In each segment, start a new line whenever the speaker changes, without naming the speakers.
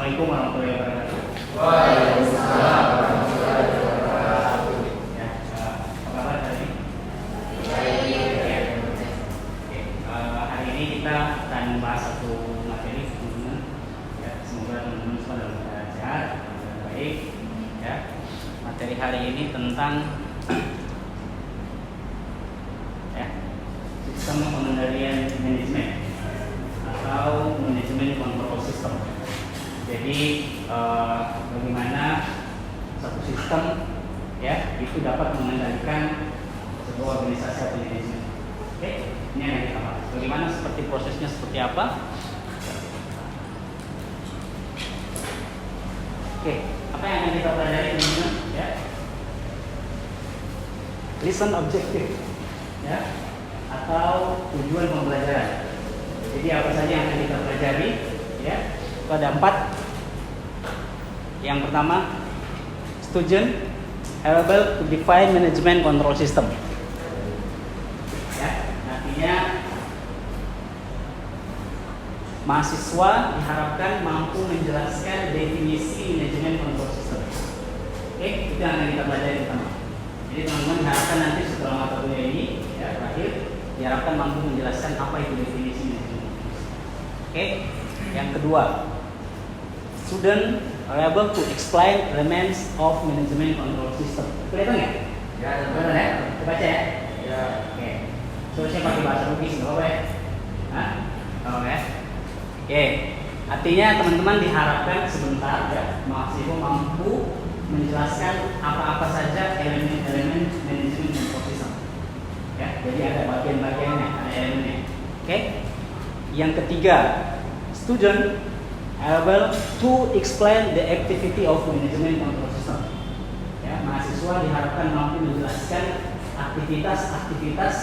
Assalamualaikum warahmatullahi wabarakatuh.
Waalaikumsalam warahmatullahi wabarakatuh.
Ya, apa kabar hari ini?
Baik.
Oke, hari ini kita akan membahas satu materi teman-teman. Ya, semoga teman-teman semua dalam keadaan sehat dan baik. Ya, materi hari ini tentang ya, sistem pengendalian manajemen atau manajemen kontrol sistem. Jadi bagaimana satu sistem ya itu dapat mengendalikan sebuah organisasi atau manajemen. Oke, ini yang kita bahas. Bagaimana seperti prosesnya seperti apa? Oke, apa yang akan kita pelajari teman-teman? Ya, listen objective, ya, atau tujuan pembelajaran. Jadi apa saja yang akan kita pelajari? Ya, ada 4. Yang pertama, student able to define management control system. Ya, artinya mahasiswa diharapkan mampu menjelaskan definisi manajemen control system. Oke, itu yang akan kita pelajari pertama. Jadi teman-teman diharapkan nanti setelah mata kuliah ini, ya terakhir, diharapkan mampu menjelaskan apa itu definisi manajemen control system. Oke, yang kedua, student are able to explain elements of management control system. Kelihatan nggak?
Ya,
Kelihatan ya? Kita baca ya.
Ya.
Oke. Soalnya pakai bahasa Bugis nggak apa-apa ya? Hah? Oke. Oke. Artinya teman-teman diharapkan sebentar ya mahasiswa mampu menjelaskan apa-apa saja elemen-elemen manajemen control system. Ya, jadi ada bagian-bagiannya, ada elemennya. Oke. Yang ketiga, student able to explain the activity of management control system. Ya, mahasiswa diharapkan mampu menjelaskan aktivitas-aktivitas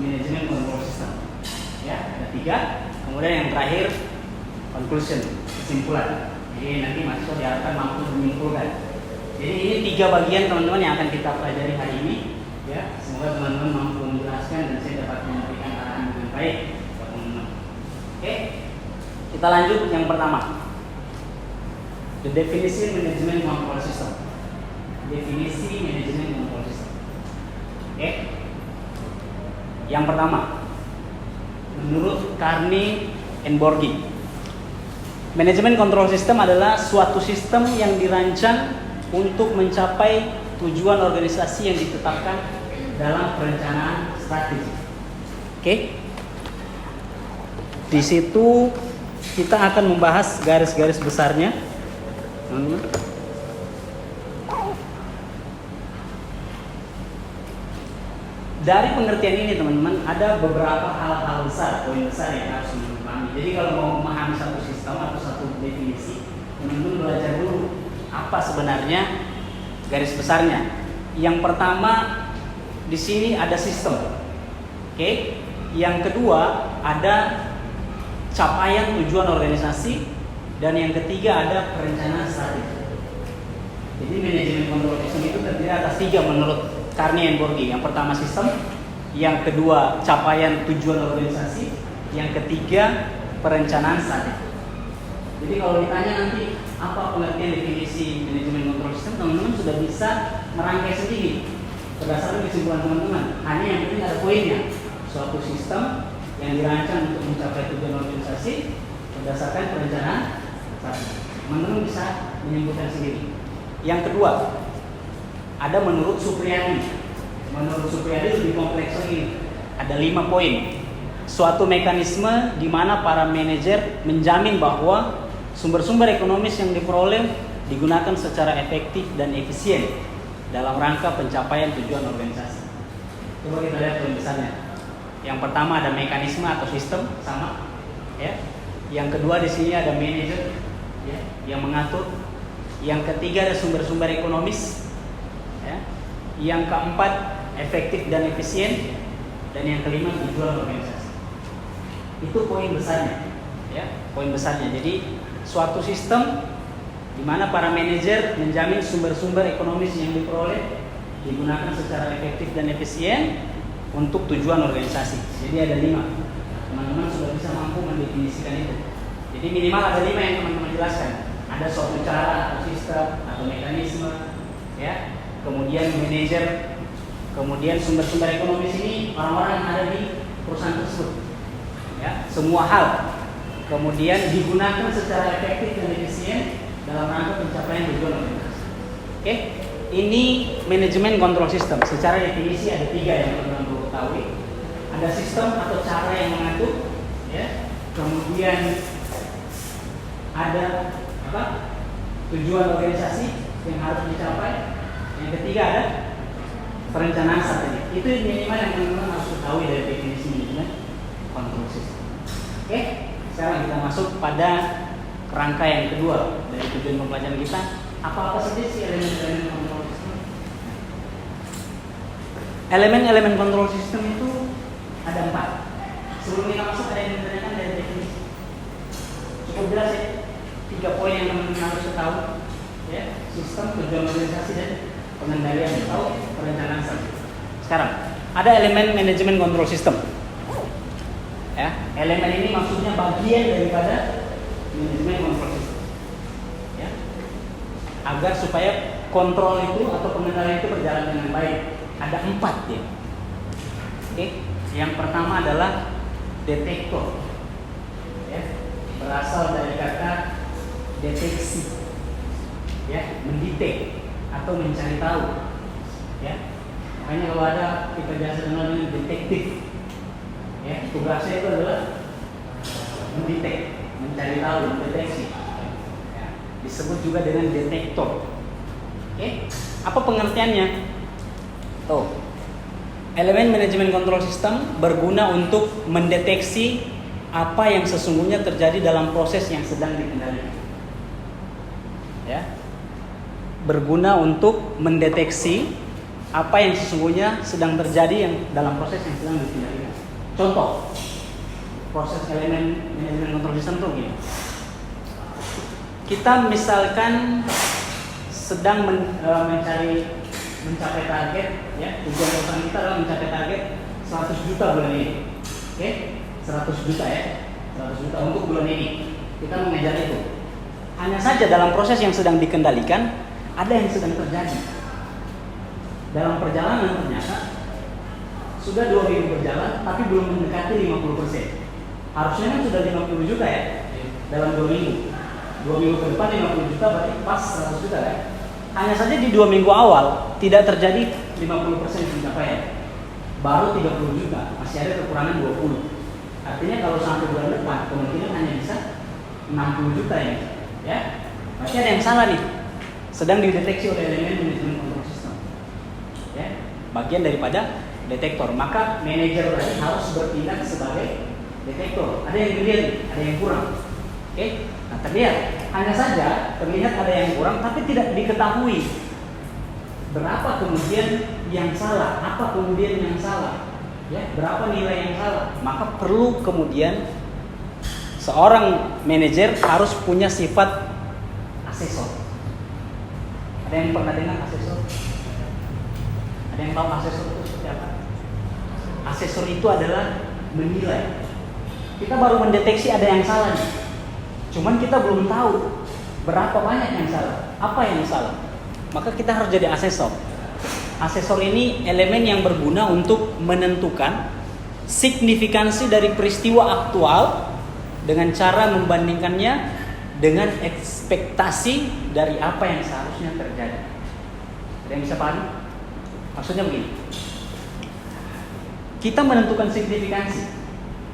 manajemen control system. Ya, ada 3. Kemudian yang terakhir, conclusion, kesimpulan. Jadi nanti mahasiswa diharapkan mampu menyimpulkan. Jadi ini 3 bagian teman-teman yang akan kita pelajari hari ini. Ya, semoga teman-teman mampu menjelaskan dan saya dapat memberikan arahan dengan baik buat teman-teman. Oke, kita lanjut yang pertama. The definition management control system. Definisi manajemen control system. Oke. Yang pertama, menurut Carney and Borghi, manajemen control system adalah suatu sistem yang dirancang untuk mencapai tujuan organisasi yang ditetapkan dalam perencanaan strategi. Oke. Di situ kita akan membahas garis-garis besarnya. Dari pengertian ini teman-teman ada beberapa hal-hal besar, poin besar yang harus dipahami. Jadi kalau mau memahami satu sistem atau satu definisi, teman-teman belajar dulu apa sebenarnya garis besarnya. Yang pertama di sini ada sistem, oke. Yang kedua ada capaian tujuan organisasi. Dan yang ketiga ada perencanaan strategi. Jadi manajemen control system itu terdiri atas 3 menurut Carney and Borghi. Yang pertama sistem, yang kedua capaian tujuan organisasi, yang ketiga perencanaan strategi. Jadi kalau ditanya nanti apa pengertian definisi manajemen control system, teman-teman sudah bisa merangkai sendiri berdasarkan kesimpulan teman-teman. Hanya yang penting ada poinnya. Suatu sistem yang dirancang untuk mencapai tujuan organisasi berdasarkan perencanaan. Teman-teman bisa menyimpulkan sendiri. Yang kedua, ada menurut Supriyadi. Menurut Supriyadi lebih kompleks lagi. Ada 5 poin. Suatu mekanisme di mana para manajer menjamin bahwa sumber-sumber ekonomis yang diperoleh digunakan secara efektif dan efisien dalam rangka pencapaian tujuan organisasi. Coba kita lihat poin besarnya. Yang pertama ada mekanisme atau sistem, sama, ya. Yang kedua di sini ada manajer, ya, yang mengatur. Yang ketiga ada sumber-sumber ekonomis, ya. Yang keempat efektif dan efisien, dan yang kelima tujuan organisasi. Itu poin besarnya, ya, poin besarnya. Jadi suatu sistem di mana para manajer menjamin sumber-sumber ekonomis yang diperoleh digunakan secara efektif dan efisien untuk tujuan organisasi. Jadi ada 5. Teman-teman sudah bisa mampu mendefinisikan itu. Jadi minimal ada 5 yang teman-teman jelaskan. ada suatu cara atau sistem atau mekanisme, ya. Kemudian manajer, kemudian sumber-sumber ekonomis ini orang-orang yang ada di perusahaan tersebut, ya. Semua hal kemudian digunakan secara efektif dan efisien dalam rangka pencapaian tujuan organisasi. Oke, ini manajemen kontrol sistem. Secara definisi ada 3 yang teman-teman perlu ketahui. Ada sistem atau cara yang mengatur, ya. Kemudian ada apa? Tujuan organisasi yang harus dicapai. Yang ketiga ada perencanaan strategi. Itu minimal yang teman-teman harus ketahui dari definisi manajemen kontrol sistem. Oke, sekarang kita masuk pada kerangka yang kedua dari tujuan pembelajaran kita. Apa-apa saja sih elemen-elemen kontrol sistem? Elemen-elemen kontrol sistem itu ada 4. Sebelum kita masuk ada yang menanyakan dari definisi. Cukup jelas ya. 3 poin yang teman-teman harus ketahui, ya. Sistem, tujuan organisasi, dan pengendalian atau perencanaan strategi. Sekarang ada elemen manajemen kontrol sistem. Ya, elemen ini maksudnya bagian daripada manajemen kontrol sistem. Ya. Agar supaya kontrol itu atau pengendalian itu berjalan dengan baik. Ada 4 ya. Oke. Yang pertama adalah detektor. Ya. Berasal dari kata deteksi. Ya, mendetek atau mencari tahu. Ya. Makanya kalau ada kita biasa dengar dengan detektif. Ya, tugasnya itu adalah mendetek, mencari tahu, mendeteksi. Ya, disebut juga dengan detektor. Oke, apa pengertiannya? Tuh, elemen manajemen kontrol sistem berguna untuk mendeteksi apa yang sesungguhnya terjadi dalam proses yang sedang dikendalikan. Ya, berguna untuk mendeteksi apa yang sesungguhnya sedang terjadi yang dalam proses yang sedang dikendalikan. Contoh, proses elemen manajemen kontrol sistem itu gini. Kita misalkan sedang mencapai target, ya, tujuan perusahaan kita adalah mencapai target 100 juta bulan ini. Oke, 100 juta ya, 100 juta untuk bulan ini. Kita mengejar itu. Hanya saja dalam proses yang sedang dikendalikan ada yang sedang terjadi. Dalam perjalanan ternyata sudah 2 minggu berjalan, tapi belum mendekati 50%. Harusnya kan sudah 50 juta ya, dalam 2 minggu. 2 minggu ke depan 50 juta, berarti pas 100 juta kan. Hanya saja di 2 minggu awal tidak terjadi 50% pencapaian. Baru 30 juta, masih ada kekurangan 20. Artinya kalau sampai bulan depan, kemungkinan hanya bisa 60 juta ya. Ya, berarti ada yang salah nih. Sedang dideteksi oleh elemen manajemen kontrol sistem. Ya, bagian daripada detektor, maka manajer tadi harus bertindak sebagai detektor. Ada yang dilihat, ada yang kurang. Oke, nah terlihat, hanya saja terlihat ada yang kurang, tapi tidak diketahui berapa kemudian yang salah, apa kemudian yang salah, ya, berapa nilai yang salah. Maka perlu kemudian seorang manajer harus punya sifat asesor. Ada yang pernah dengar asesor? Ada yang tahu asesor itu seperti apa? Asesor itu adalah menilai. Kita baru mendeteksi ada yang salah nih. Cuman kita belum tahu berapa banyak yang salah, apa yang salah. Maka kita harus jadi asesor. Asesor ini elemen yang berguna untuk menentukan signifikansi dari peristiwa aktual dengan cara membandingkannya dengan ekspektasi dari apa yang seharusnya terjadi. Ada yang bisa paham? Maksudnya begini. Kita menentukan signifikansi,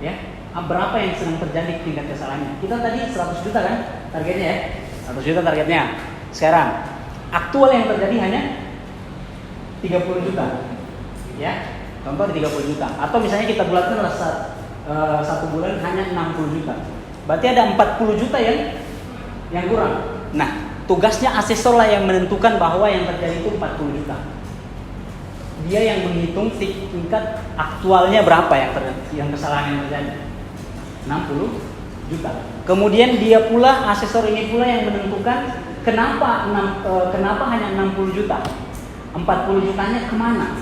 ya, berapa yang sedang terjadi tingkat kesalahannya. Kita tadi 100 juta kan targetnya ya, 100 juta targetnya. Sekarang aktual yang terjadi hanya 30 juta, ya, contoh di 30 juta. Atau misalnya kita bulatkan satu bulan hanya 60 juta. Berarti ada 40 juta yang kurang. Nah, tugasnya asesor lah yang menentukan bahwa yang terjadi itu 40 juta. Dia yang menghitung tingkat aktualnya berapa yang kesalahan yang terjadi. 60 juta. Kemudian dia pula, asesor ini pula yang menentukan kenapa hanya 60 juta. 40 jutanya kemana?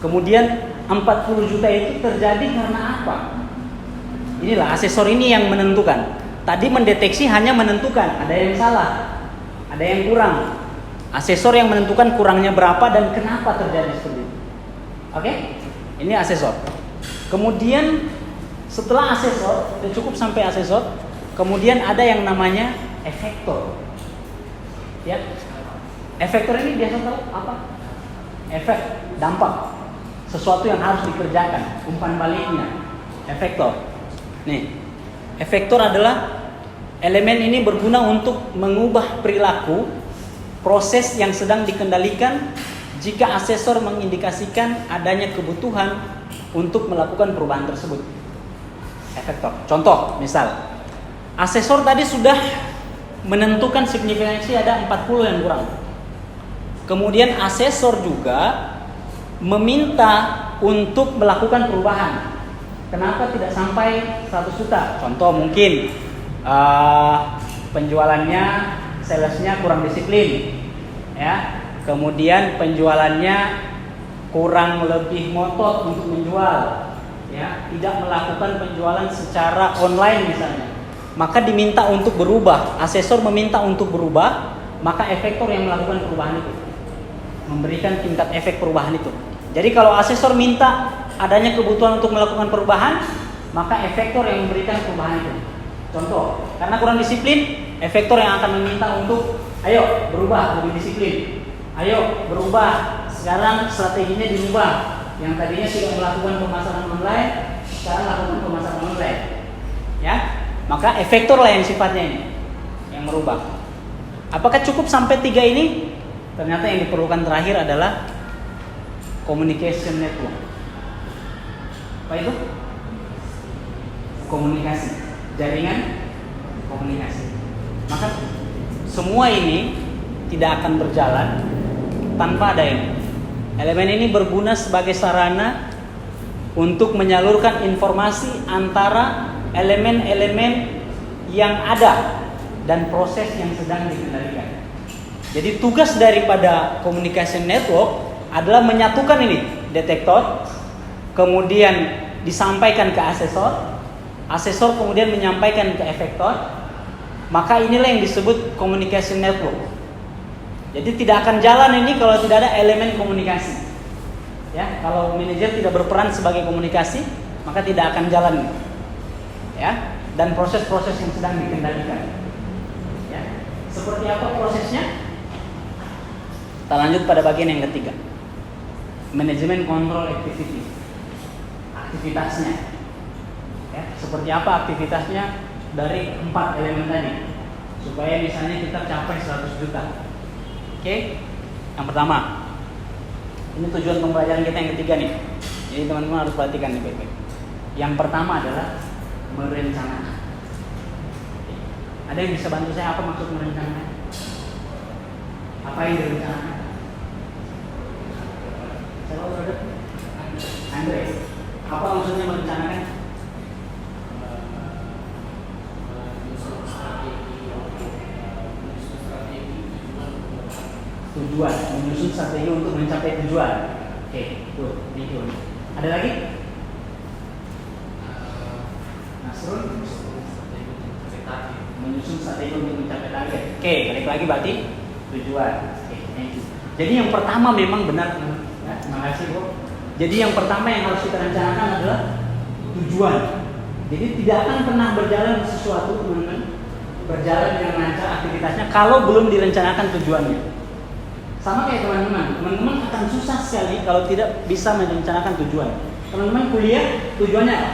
Kemudian 40 juta itu terjadi karena apa? Inilah asesor ini yang menentukan tadi mendeteksi hanya menentukan ada yang salah, ada yang kurang. Asesor yang menentukan kurangnya berapa dan kenapa terjadi seperti itu. Oke? Ini asesor. Kemudian setelah asesor, sudah cukup sampai asesor, kemudian ada yang namanya efektor. Ya. Efektor ini biasa tahu apa? Efek, dampak. Sesuatu yang harus dikerjakan, umpan baliknya. Efektor. Nih, efektor adalah elemen ini berguna untuk mengubah perilaku proses yang sedang dikendalikan jika asesor mengindikasikan adanya kebutuhan untuk melakukan perubahan tersebut. Efektor. Contoh, misal asesor tadi sudah menentukan signifikansi ada 40 yang kurang. Kemudian asesor juga meminta untuk melakukan perubahan. Kenapa tidak sampai 100 juta? Contoh mungkin penjualannya, salesnya kurang disiplin, ya. Kemudian penjualannya kurang lebih ngotot untuk menjual, ya. Tidak melakukan penjualan secara online misalnya. Maka diminta untuk berubah. Asesor meminta untuk berubah, maka efektor yang melakukan perubahan itu, memberikan tingkat efek perubahan itu. Jadi kalau asesor minta adanya kebutuhan untuk melakukan perubahan, maka efektor yang memberikan perubahan itu. Contoh, karena kurang disiplin, efektor yang akan meminta untuk ayo berubah lebih disiplin. Ayo berubah, sekarang strateginya dirubah. Yang tadinya tidak melakukan pemasaran online, sekarang lakukan pemasaran online. Ya, maka efektor lah yang sifatnya ini yang merubah. Apakah cukup sampai 3 ini? Ternyata yang diperlukan terakhir adalah communication network. Apa itu? Komunikasi, jaringan komunikasi. Maka semua ini tidak akan berjalan tanpa ada ini. Elemen ini berguna sebagai sarana untuk menyalurkan informasi antara elemen-elemen yang ada dan proses yang sedang dikendalikan. Jadi tugas daripada communication network adalah menyatukan ini detektor, kemudian disampaikan ke asesor, asesor kemudian menyampaikan ke efektor. Maka inilah yang disebut communication network. Jadi tidak akan jalan ini kalau tidak ada elemen komunikasi. Ya, kalau manajer tidak berperan sebagai komunikasi, maka tidak akan jalan. Ya, dan proses-proses yang sedang dikendalikan. Ya, seperti apa prosesnya? Kita lanjut pada bagian yang ketiga. Manajemen kontrol activity. Aktivitasnya. Ya, seperti apa aktivitasnya dari 4 elemen tadi supaya misalnya kita capai 100 juta. Oke. Yang pertama, ini tujuan pembelajaran kita yang ketiga nih. Jadi teman-teman harus perhatikan nih baik-baik. Yang pertama adalah merencanakan. Ada yang bisa bantu saya apa maksud merencanakan? Apa yang direncanakan? Siapa brother? Andre. Apa maksudnya merencanakan? Tujuan, menyusun strategi untuk mencapai tujuan. Oke, good, thank you. Ada lagi? Nasrul? Menyusun strategi untuk mencapai target. Oke, balik lagi berarti tujuan. Oke, thank you. Jadi yang pertama memang benar. Ya, terima kasih bro. Jadi yang pertama yang harus kita rencanakan adalah tujuan. Jadi tidak akan pernah berjalan sesuatu teman-teman, berjalan dengan lancar aktivitasnya kalau belum direncanakan tujuannya. Sama kayak teman-teman akan susah sekali kalau tidak bisa merencanakan tujuan. Teman-teman kuliah tujuannya apa?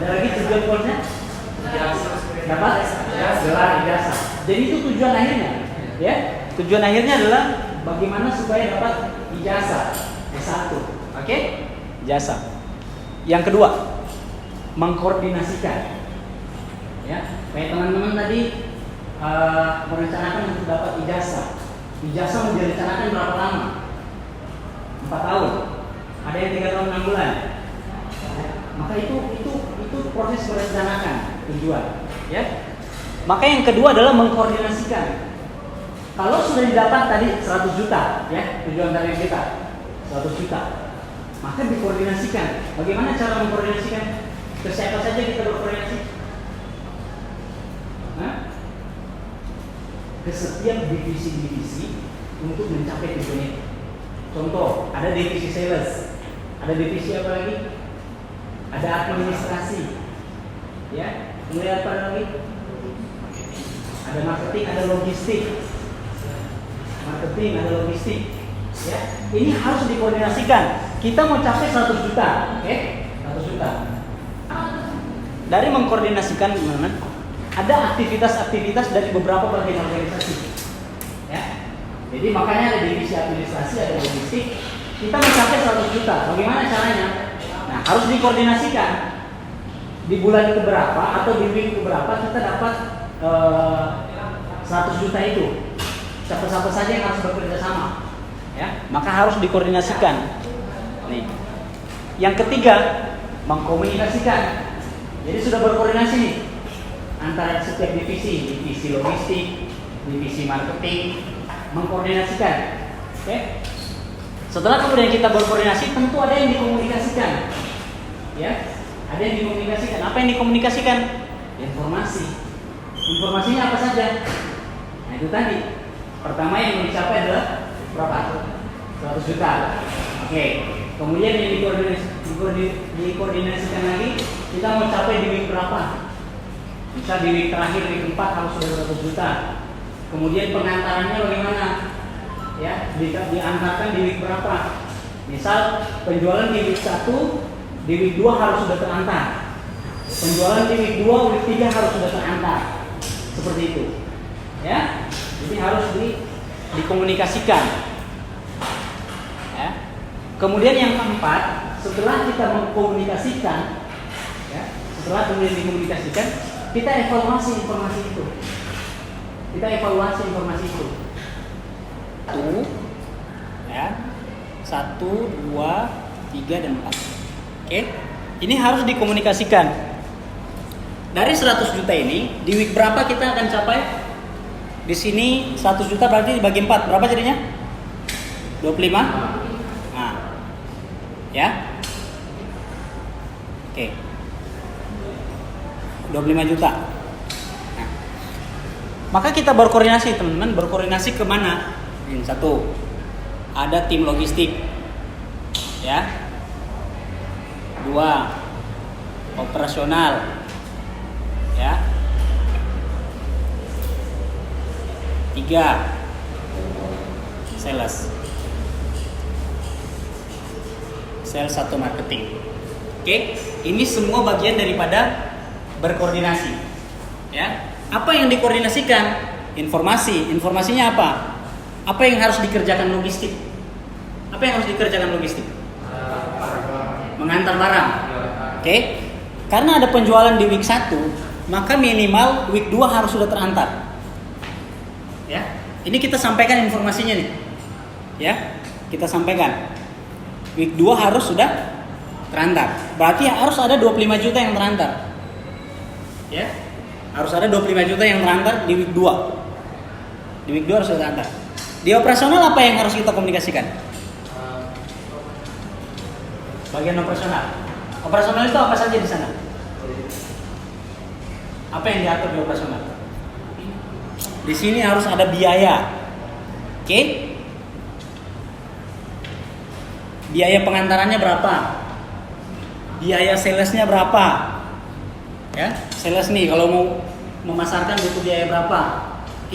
Ada lagi tujuan course-nya? Dapat? Gelar ijazah. Jadi itu tujuan akhirnya, ya. Tujuan akhirnya adalah bagaimana supaya dapat ijazah S1. Oke? Ijazah. Yang kedua, mengkoordinasikan. Ya, kayak teman-teman tadi merencanakan untuk dapat ijazah. Ijazah mau direncanakan berapa lama? 4 tahun. Ada yang 3 tahun 6 bulan. Ya, maka itu proses merencanakan tujuan. Ya. Maka yang kedua adalah mengkoordinasikan. Kalau sudah didapat tadi 100 juta, ya tujuan target kita 100 juta, maka dikoordinasikan. Bagaimana cara mengkoordinasikan? Ke siapa saja kita berkoordinasi? ke setiap divisi-divisi untuk mencapai tujuan itu. Contoh, ada divisi sales, ada divisi apa lagi? Ada administrasi, ya. Kemudian apa lagi? Ada marketing, ada logistik. Marketing, ada logistik. Ya, ini harus dikoordinasikan. Kita mau capai 100 juta, oke? 100 juta. Dari mengkoordinasikan gimana? Ada aktivitas-aktivitas dari beberapa bagian organisasi. Ya. Jadi makanya ada divisi administrasi, ada logistik. Kita mencapai 100 juta. Bagaimana caranya? Nah, harus dikoordinasikan. Di bulan keberapa atau di minggu keberapa kita dapat 100 juta itu. Siapa-siapa saja yang harus bekerja sama. Ya, maka harus dikoordinasikan. Nih. Yang ketiga, mengkomunikasikan. Jadi sudah berkoordinasi nih antara setiap divisi logistik, divisi marketing, mengkoordinasikan. Oke? Setelah kemudian kita berkoordinasi, tentu ada yang dikomunikasikan. Ya, ada yang dikomunikasikan. Apa yang dikomunikasikan? Informasi. Informasinya apa saja? Nah, itu tadi. Pertama yang dicapai adalah berapa? 100 juta. Oke. Kemudian yang dikoordinasikan lagi, kita mau capai di week berapa? Bisa di week terakhir, week 4 harus sudah 100 juta. Kemudian pengantarannya bagaimana? Ya, diantarkan di week berapa? Misal penjualan di week 1, di week 2 harus sudah terantar. Penjualan di week 2, week 3 harus sudah terantar. Seperti itu. Ya. Jadi harus dikomunikasikan. Ya. Kemudian yang keempat, setelah kita mengkomunikasikan, ya, setelah kemudian dikomunikasikan, kita evaluasi informasi itu. Kita evaluasi informasi itu. Ya, 1, 2, 3, dan 4. Oke, ini harus dikomunikasikan. Dari 100 juta ini, di week berapa kita akan capai? Di sini 100 juta berarti dibagi 4, berapa jadinya? 25? Nah, ya. Oke. 25 juta. Nah, maka kita berkoordinasi, teman-teman. Berkoordinasi kemana? Ini satu, ada tim logistik, ya. 2, operasional, ya. 3, sales atau marketing. Oke, ini semua bagian daripada berkoordinasi. Ya, apa yang dikoordinasikan? Informasi. Informasinya apa? Apa yang harus dikerjakan logistik? Apa yang harus dikerjakan logistik? Mengantar barang. Oke. Karena ada penjualan di week 1, maka minimal week 2 harus sudah terantar. Ya. Ini kita sampaikan informasinya nih. Ya, kita sampaikan. Week 2 harus sudah terantar. Berarti harus ada 25 juta yang terantar. Ya. Harus ada 25 juta yang terantar di week 2. Di week 2 harus sudah terantar. Di operasional apa yang harus kita komunikasikan? Bagian operasional. Operasional itu apa saja di sana? Apa yang diatur di operasional? Di sini harus ada biaya. Oke? Biaya pengantarannya berapa? Biaya salesnya berapa? Ya, sales nih kalau mau memasarkan butuh biaya berapa?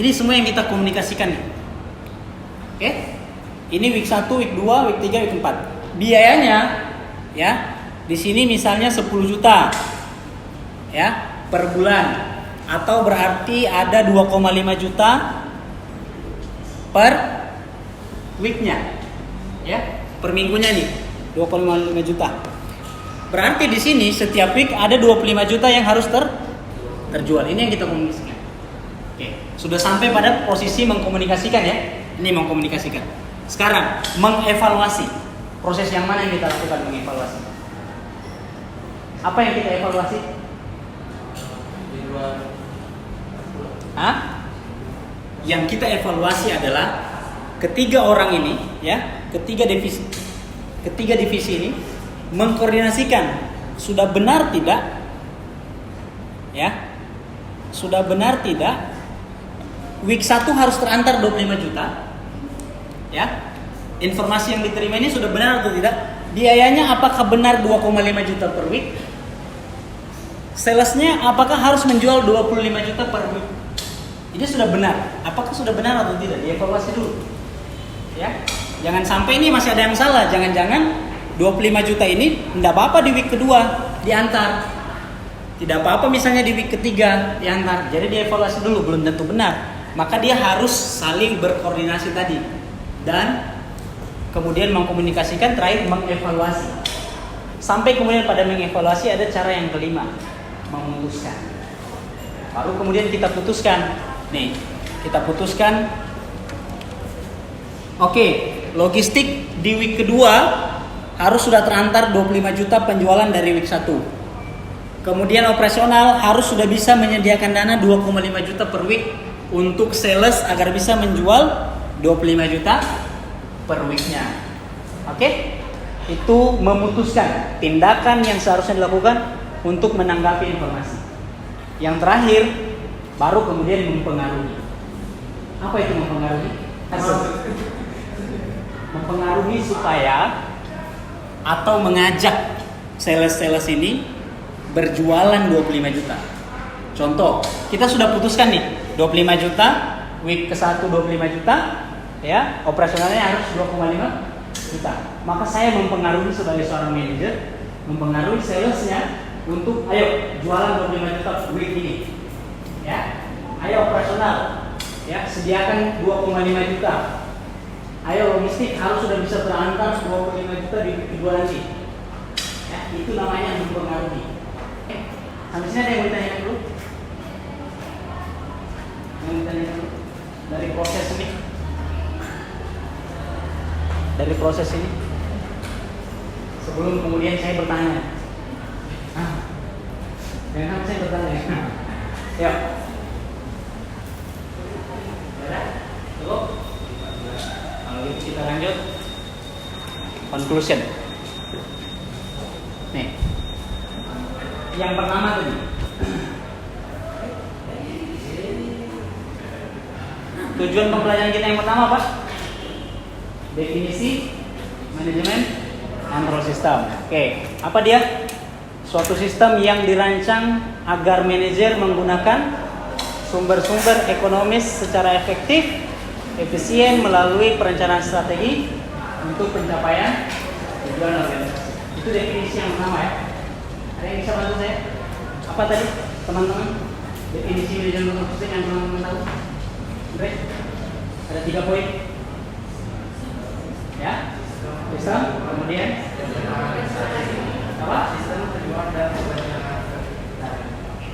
Ini semua yang kita komunikasikan. Oke? Ini week 1, week 2, week 3, week 4. Biayanya, ya, di sini misalnya 10 juta, ya, per bulan. Atau berarti ada 2,5 juta per weeknya, ya, per minggunya nih, 2,5 juta. Berarti di sini setiap week ada 25 juta yang harus terjual. Ini yang kita komunikasikan. Oke, sudah sampai pada posisi mengkomunikasikan ya. Ini mengkomunikasikan. Sekarang mengevaluasi. Proses yang mana yang kita lakukan mengevaluasi? Apa yang kita evaluasi? Yang kita evaluasi adalah ketiga orang ini, ya, ketiga divisi ini mengkoordinasikan sudah benar tidak, ya, sudah benar tidak week 1 harus terantar 25 juta. Ya. Informasi yang diterima ini sudah benar atau tidak? Biayanya apakah benar 2,5 juta per week? Salesnya apakah harus menjual 25 juta per week? Ini sudah benar. Apakah sudah benar atau tidak? Dievaluasi dulu. Ya. Jangan sampai ini masih ada yang salah. Jangan-jangan 25 juta ini tidak apa-apa di week kedua diantar. Tidak apa-apa misalnya di week ketiga diantar. Jadi dievaluasi dulu, belum tentu benar. Maka dia harus saling berkoordinasi tadi. Dan kemudian mengkomunikasikan, terakhir mengevaluasi. Sampai kemudian pada mengevaluasi ada cara yang kelima, memutuskan. Baru kemudian kita putuskan. Nih, kita putuskan. Oke, logistik di week kedua harus sudah terantar 25 juta penjualan dari week 1. Kemudian operasional harus sudah bisa menyediakan dana 2,5 juta per week untuk sales agar bisa menjual 25 juta per weeknya. Oke? Itu memutuskan tindakan yang seharusnya dilakukan untuk menanggapi informasi. Yang terakhir, baru kemudian mempengaruhi. Apa itu mempengaruhi? Mempengaruhi supaya atau mengajak sales-sales ini berjualan 25 juta. Contoh, kita sudah putuskan nih 25 juta, week ke-1 25 juta, ya, operasionalnya harus 2,5 juta. Maka saya mempengaruhi sebagai seorang manajer, mempengaruhi salesnya untuk ayo jualan 25 juta week ini. Ya. Ayo operasional, ya, sediakan 2,5 juta. Ayo logistik harus sudah bisa terantar 25 juta di kedua nanti. Ya, itu namanya mempengaruhi. Sampai sini ada yang mau ditanya dulu? Yang ditanya dulu dari proses ini? Dari proses ini? Sebelum kemudian saya bertanya. Jangan saya bertanya. Yuk. Cukup? Kalau gitu kita lanjut. Conclusion. Nih. Yang pertama tadi. Tujuan pembelajaran kita yang pertama apa? Definisi manajemen control system. Oke, apa dia? Suatu sistem yang dirancang agar manajer menggunakan sumber-sumber ekonomis secara efektif, efisien melalui perencanaan strategi untuk pencapaian tujuan organisasi. Itu definisi yang pertama ya. Ada yang bisa bantu saya? Apa tadi teman-teman? Definisi manajemen control system yang teman-teman tahu? Andre? Ada 3 poin. Ya, sistem, kemudian apa? Sistem kedua dan perencanaan.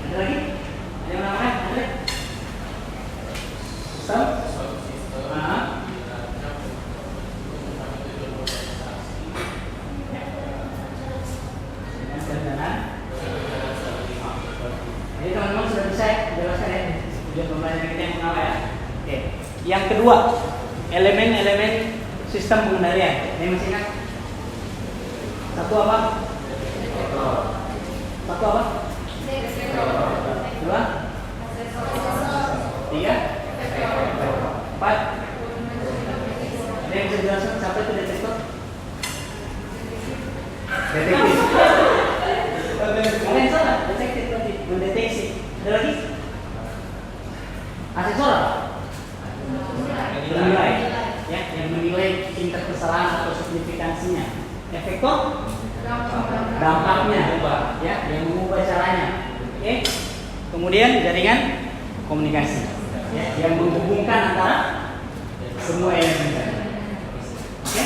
Ada lagi? Ada yang namanya? Ada? Sistem. Jadi teman-teman sudah bisa jelaskan ya tujuan pembelajaran kita yang pertama ya. Oke. Yang kedua, elemen-elemen sistem pengendalian. Yang masih ingat? Satu apa? Satu apa? Dua? Tiga? Empat? Ada yang bisa jelaskan siapa itu detektor? Detektif. Kalian salah, detektif tadi mendeteksi. Ada lagi? Asesor? Menilai. Ya, yang menilai tingkat kesalahan atau signifikansinya. Efektor? Dampaknya, ya, yang mengubah caranya. Oke. Kemudian jaringan komunikasi, ya, yang menghubungkan antara semua elemen. Oke.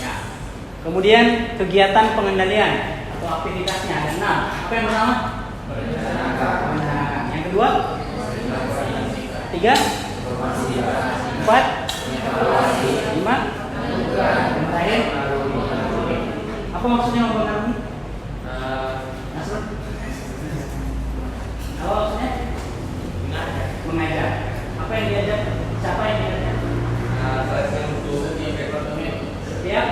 Nah, kemudian kegiatan pengendalian atau aktivitasnya ada 6. Apa yang pertama? Merencanakan. Yang kedua? 3? 4? 5? Yang terakhir? Apa maksudnya mempengaruhi? Nasrul? Apa maksudnya? Mengajar. Apa yang diajar? Siapa yang diajar? Setiap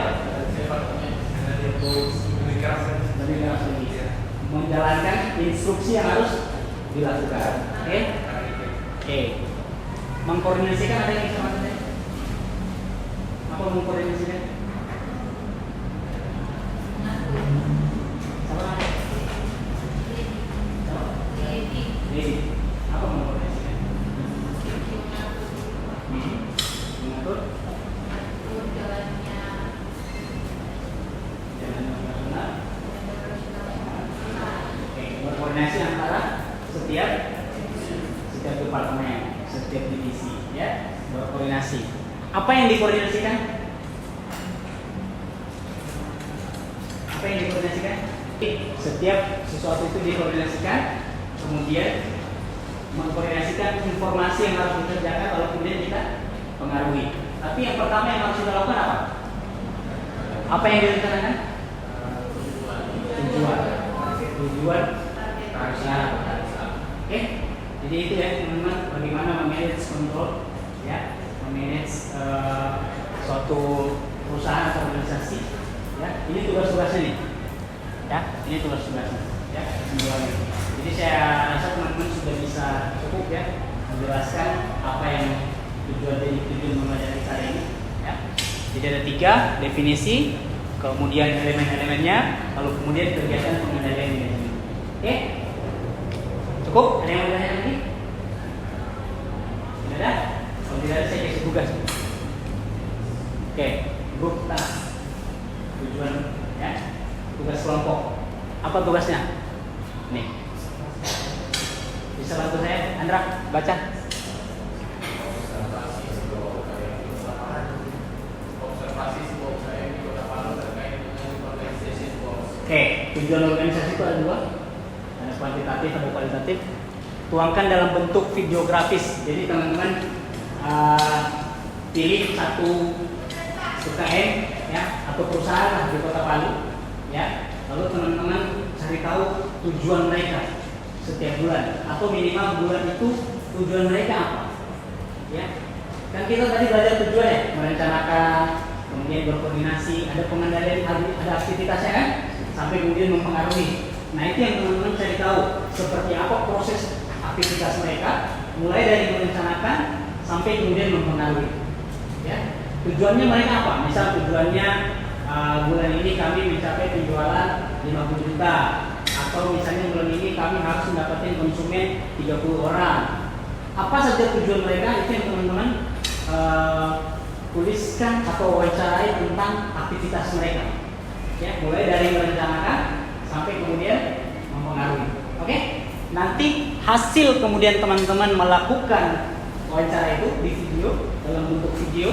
menjalankan instruksi yang harus dilakukan. Oke? Oke. Mengkoordinasikan ada yang bisa materi? Apa mengkoordinasikan? Sama? Jadi, apa mengkoordinasikan? Mengatur jalan operasional. Oke, berkoordinasi antara setiap departemen, setiap divisi, ya, berkoordinasi. Apa yang dikoordinasikan? Apa yang dikoordinasikan? Setiap sesuatu itu dikoordinasikan, kemudian mengkoordinasikan informasi yang harus dikerjakan, lalu kemudian kita pengaruhi. Tapi yang pertama yang harus kita lakukan apa? Apa yang direncanakan? Tujuan harusnya. Oke, jadi itu ya teman-teman, bagaimana memanage kontrol, ya, memanage suatu perusahaan atau organisasi, ya. Ini tugas-tugasnya nih, ya. Ini tugas-tugasnya, ya. Semuanya. Jadi saya rasa teman-teman sudah bisa cukup ya menjelaskan apa yang tujuan mempelajari kali ini, ya. Jadi ada 3 definisi, kemudian elemen-elemennya, lalu kemudian kegiatan pengendalian manajemen. Oke, cukup? Ada yang mau ditanya lagi? Tidak ada? Kalau tidak ada saya kasih tugas. Oke, grup task, tujuan, ya, tugas kelompok. Apa tugasnya? Nih, bisa bantu saya, Andra, baca. Oke, tujuan organisasi itu ada 2, ada kuantitatif, ada kualitatif. Tuangkan dalam bentuk videografis. Jadi teman-teman pilih satu UKM, ya, atau perusahaan di Kota Palu, ya. Lalu teman-teman cari tahu tujuan mereka setiap bulan, atau minimal bulan itu tujuan mereka apa, ya. Kan kita tadi belajar tujuan ya, merencanakan, kemudian berkoordinasi, ada pengendalian, ada aktivitasnya kan, sampai kemudian mempengaruhi. Nah itu yang teman-teman cari tahu seperti apa proses aktivitas mereka, mulai dari merencanakan sampai kemudian mempengaruhi. Ya, tujuannya mereka apa? Misal tujuannya bulan ini kami mencapai penjualan 50 juta, atau misalnya bulan ini kami harus mendapatkan konsumen 30 orang. Apa saja tujuan mereka, itu yang teman-teman tuliskan atau wawancarai tentang aktivitas mereka. Ya, mulai dari merencanakan sampai kemudian mempengaruhi. Oke? Nanti hasil kemudian teman-teman melakukan wawancara itu di video, dalam bentuk video,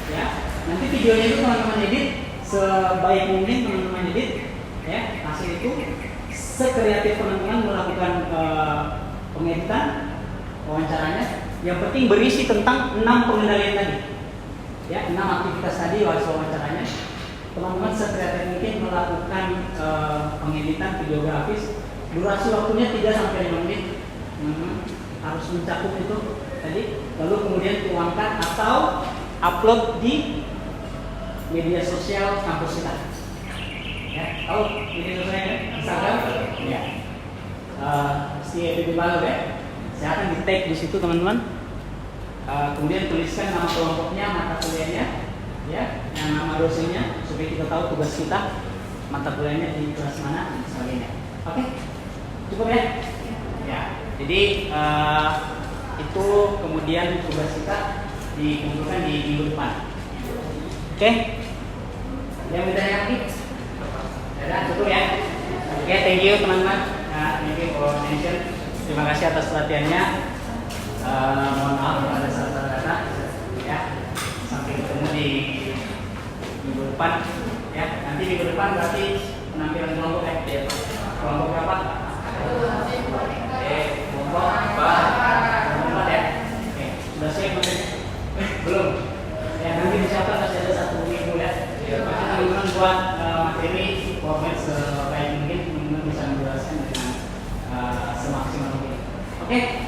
ya. Nanti videonya itu teman-teman edit sebaik mungkin, teman-teman edit, ya. Hasil itu sekreatif teman-teman melakukan pengeditan wawancaranya. Yang penting berisi tentang 6 pengendalian tadi, ya, 6 aktivitas tadi wawancaranya. Teman-teman sekreatif mungkin melakukan pengeditan videografis. Durasi waktunya 3-5 menit. Harus mencakup itu tadi. Lalu kemudian tuangkan atau upload di media sosial kampus kita. Ya, tahu media sosialnya? Instagram? Ya. Si Balu ya. Saya akan di tag di situ teman-teman. Kemudian tuliskan nama kelompoknya, mata kuliahnya, ya, yang nama dosennya, supaya kita tahu tugas kita, mata kuliahnya di kelas mana dan sebagainya. Oke, cukup ya? Ya, jadi itu kemudian tugas kita dikumpulkan di minggu depan. Oke, yang bertanya lagi? Ada, cukup ya? Oke, thank you teman-teman. Thank you for attention. Terima kasih atas perhatiannya. Mohon maaf kalau ada salah-salah kata, ya. Sampai ketemu di minggu depan, ya. Nanti minggu depan berarti penampilan kelompok ya. Kelompok berapa? Kelompok 4 ya. Oke, sudah siap materi? Belum. Ya, nanti disiapkan masih ada 1 minggu ya. Maka teman-teman buat materi format sebaik mungkin, teman-teman bisa menjelaskan dengan semaksimal mungkin. Oke.